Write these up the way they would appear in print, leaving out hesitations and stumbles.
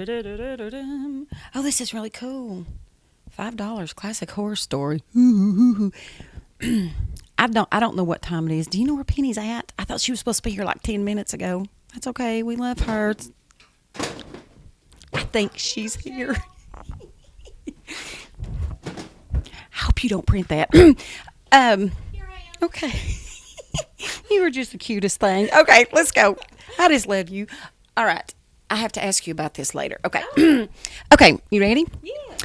Oh, this is really cool. $5, classic horror story. I don't know what time it is. Do you know where Penny's at? I thought she was supposed to be here like 10 minutes ago. That's okay. We love her. I think she's here. I hope you don't print that. Okay. You were just the cutest thing. Okay, let's go. I just love you. All right. I have to ask you about this later. Okay. Okay, you ready? Yes.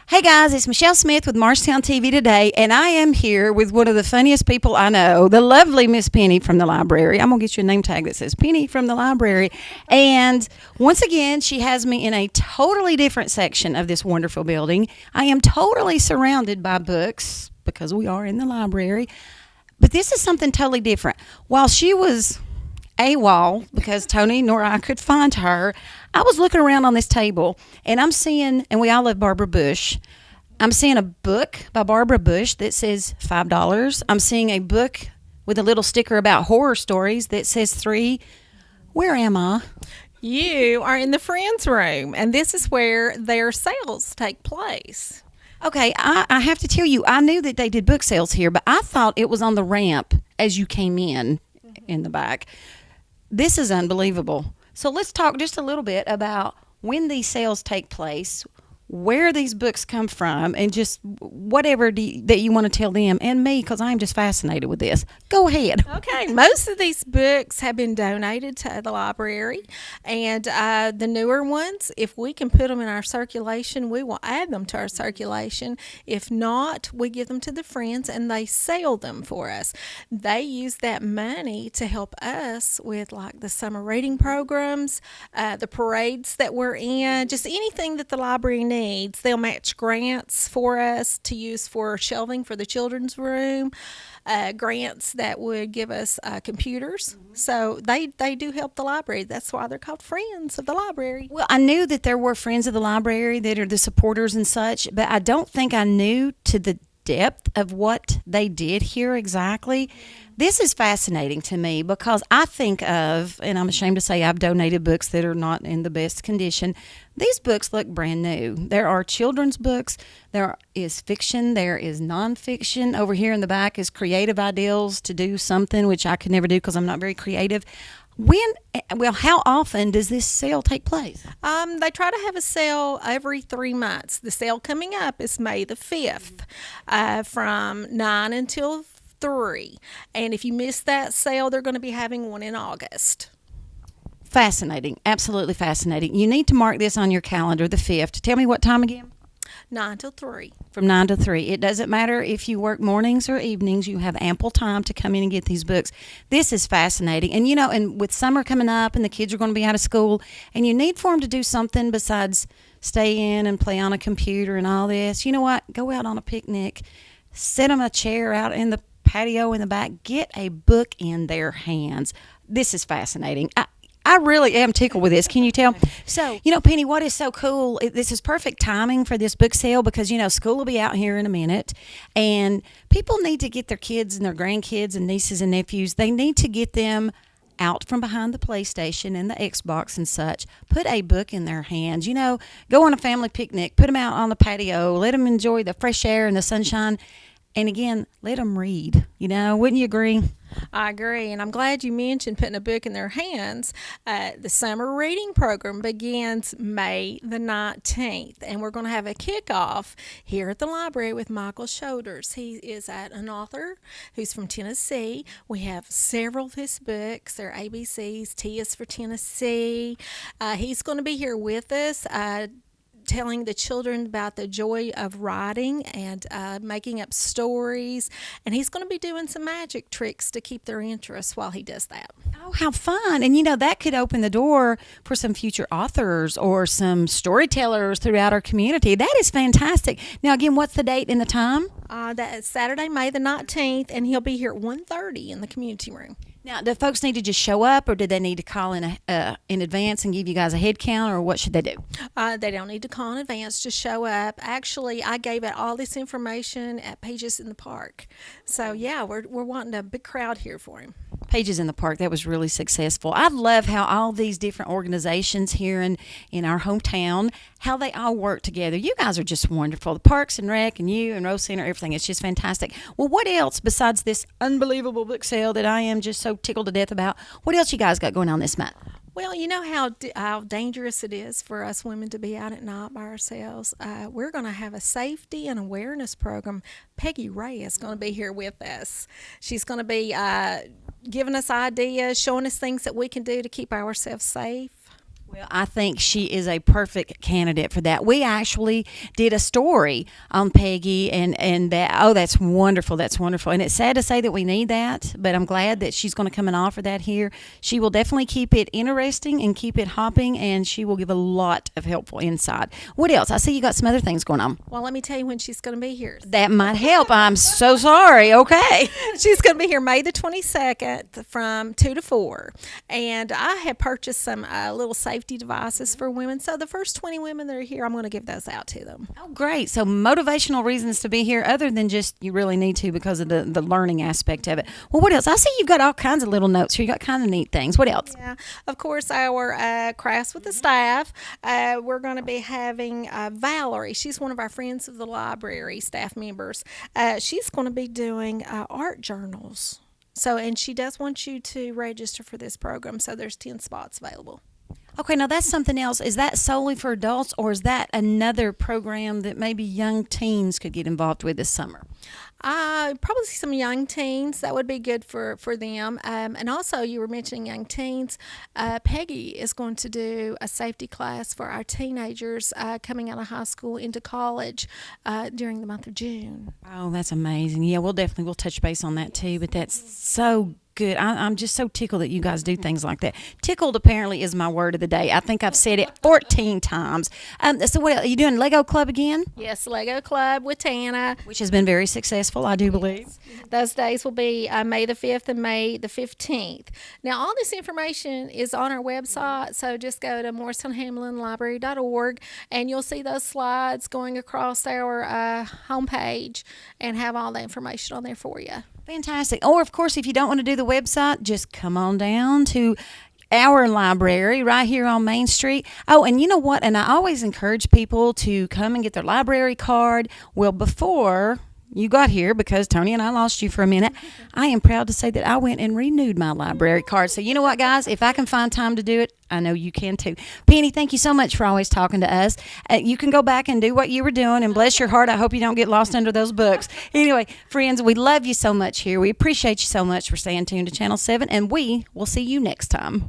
Hey guys, it's Michelle Smith with Marshtown TV today, and I am here with one of the funniest people I know, the lovely Miss Penny from the library. I'm going to get you a name tag that says Penny from the library. And once again, she has me in a totally different section of this wonderful building. I am totally surrounded by books because we are in the library. But this is something totally different. While she was AWOL because Tony nor I could find her, I was looking around on this table and I'm seeing, and we all love Barbara Bush, I'm seeing a book by Barbara Bush that says $5. I'm seeing a book with a little sticker about horror stories that says $3. Where am I? You are in the Friends room, and this is where their sales take place. Okay, I have to tell you, I knew that they did book sales here, but I thought it was on the ramp as you came in the back. This is unbelievable. So let's talk just a little bit about when these sales take place, where these books come from, and just whatever that you want to tell them and me, because I'm just fascinated with this. Go ahead. Okay, most of these books have been donated to the library, and the newer ones, if we can put them in our circulation, we will add them to our circulation. If not, we give them to the Friends, and they sell them for us. They use that money to help us with like the summer reading programs, the parades that we're in, just anything that the library needs. They'll match grants for us to use for shelving for the children's room, grants that would give us computers. So they do help the library. That's why they're called Friends of the Library. Well, I knew that there were friends of the library that are the supporters and such, but I don't think I knew to the depth of what they did here exactly. This is fascinating to me because I think of, and I'm ashamed to say I've donated books that are not in the best condition. These books look brand new. There are children's books. There is fiction. There is nonfiction. Over here in the back is creative ideals to do something, which I could never do because I'm not very creative. How often does this sale take place? They try to have a sale every 3 months. The sale coming up is May the 5th from 9 until 3. And if you miss that sale, they're going to be having one in August. Fascinating. Absolutely fascinating. You need to mark this on your calendar, the 5th. Tell me what time again? 9 till 3. From 9 to 3. It doesn't matter if you work mornings or evenings. You have ample time to come in and get these books. This is fascinating. And, and with summer coming up and the kids are going to be out of school, and you need for them to do something besides stay in and play on a computer and all this, you know what? Go out on a picnic. Set them a chair out in the patio in the back. Get a book in their hands. This is fascinating. I really am tickled with this. Can you tell? So, Penny, what is so cool, this is perfect timing for this book sale because, school will be out here in a minute, and people need to get their kids and their grandkids and nieces and nephews, they need to get them out from behind the PlayStation and the Xbox and such. Put a book in their hands. Go on a family picnic. Put them out on the patio. Let them enjoy the fresh air and the sunshine. And again, let them read. Wouldn't you agree? I agree, and I'm glad you mentioned putting a book in their hands. The summer reading program begins May the 19th, and we're going to have a kickoff here at the library with Michael Shoulders. He is an author who's from Tennessee. We have several of his books. They're ABCs. T is for Tennessee. He's going to be here with us. Telling the children about the joy of writing and making up stories. And he's going to be doing some magic tricks to keep their interest while he does that. Oh, how fun. And, that could open the door for some future authors or some storytellers throughout our community. That is fantastic. Now, again, what's the date and the time? That is Saturday, May the 19th, and he'll be here at 1:30 in the community room. Now, do folks need to just show up, or do they need to call in advance and give you guys a head count, or what should they do? They don't need to call in advance, just show up. Actually, I gave out all this information at Pages in the Park. So, yeah, we're wanting a big crowd here for him. Pages in the Park, that was really successful. I love how all these different organizations here in our hometown, how they all work together. You guys are just wonderful. The Parks and Rec and you and Rose Center, everything. It's just fantastic. Well, what else besides this unbelievable book sale that I am just so tickled to death about? What else you guys got going on this month? Well, you know how dangerous it is for us women to be out at night by ourselves. We're going to have a safety and awareness program. Peggy Ray is going to be here with us. She's going to be giving us ideas, showing us things that we can do to keep ourselves safe. Well, I think she is a perfect candidate for that. We actually did a story on Peggy, and that, oh, that's wonderful. That's wonderful. And it's sad to say that we need that, but I'm glad that she's going to come and offer that here. She will definitely keep it interesting and keep it hopping, and she will give a lot of helpful insight. What else? I see you got some other things going on. Well, let me tell you when she's going to be here. That might help. I'm so sorry. Okay. She's going to be here May the 22nd from 2 to 4. And I have purchased some little safety devices for women. So the first 20 women that are here, I'm going to give those out to them. Oh, great. So motivational reasons to be here other than just you really need to because of the learning aspect of it. Well, what else? I see you've got all kinds of little notes here. You got kind of neat things. What else? Yeah, of course, our crafts with the staff. We're going to be having Valerie. She's one of our friends of the library, staff members. She's going to be doing art journals. So, and she does want you to register for this program. So there's 10 spots available. Okay, now that's something else. Is that solely for adults, or is that another program that maybe young teens could get involved with this summer? Probably some young teens. That would be good for them. And also, you were mentioning young teens. Peggy is going to do a safety class for our teenagers coming out of high school into college during the month of June. Oh, that's amazing. Yeah, we'll touch base on that too, but that's so good. I'm just so tickled that you guys do things like that. Tickled apparently is my word of the day. I think I've said it 14 times. So what else? Are you doing Lego Club again? Yes, Lego Club with Tana. Which has been very successful, I do believe. Those days will be May the 5th and May the 15th. Now, all this information is on our website, so just go to morrisonhamlinlibrary.org, and you'll see those slides going across our homepage and have all the information on there for you. Fantastic. Or, of course, if you don't want to do the website, just come on down to our library right here on Main Street. Oh, and you know what? And I always encourage people to come and get their library card. Well, before you got here, because Tony and I lost you for a minute, I am proud to say that I went and renewed my library card. So you know what, guys? If I can find time to do it, I know you can too. Penny, thank you so much for always talking to us. You can go back and do what you were doing, and bless your heart, I hope you don't get lost under those books. Anyway, friends, we love you so much here. We appreciate you so much for staying tuned to Channel 7, and we will see you next time.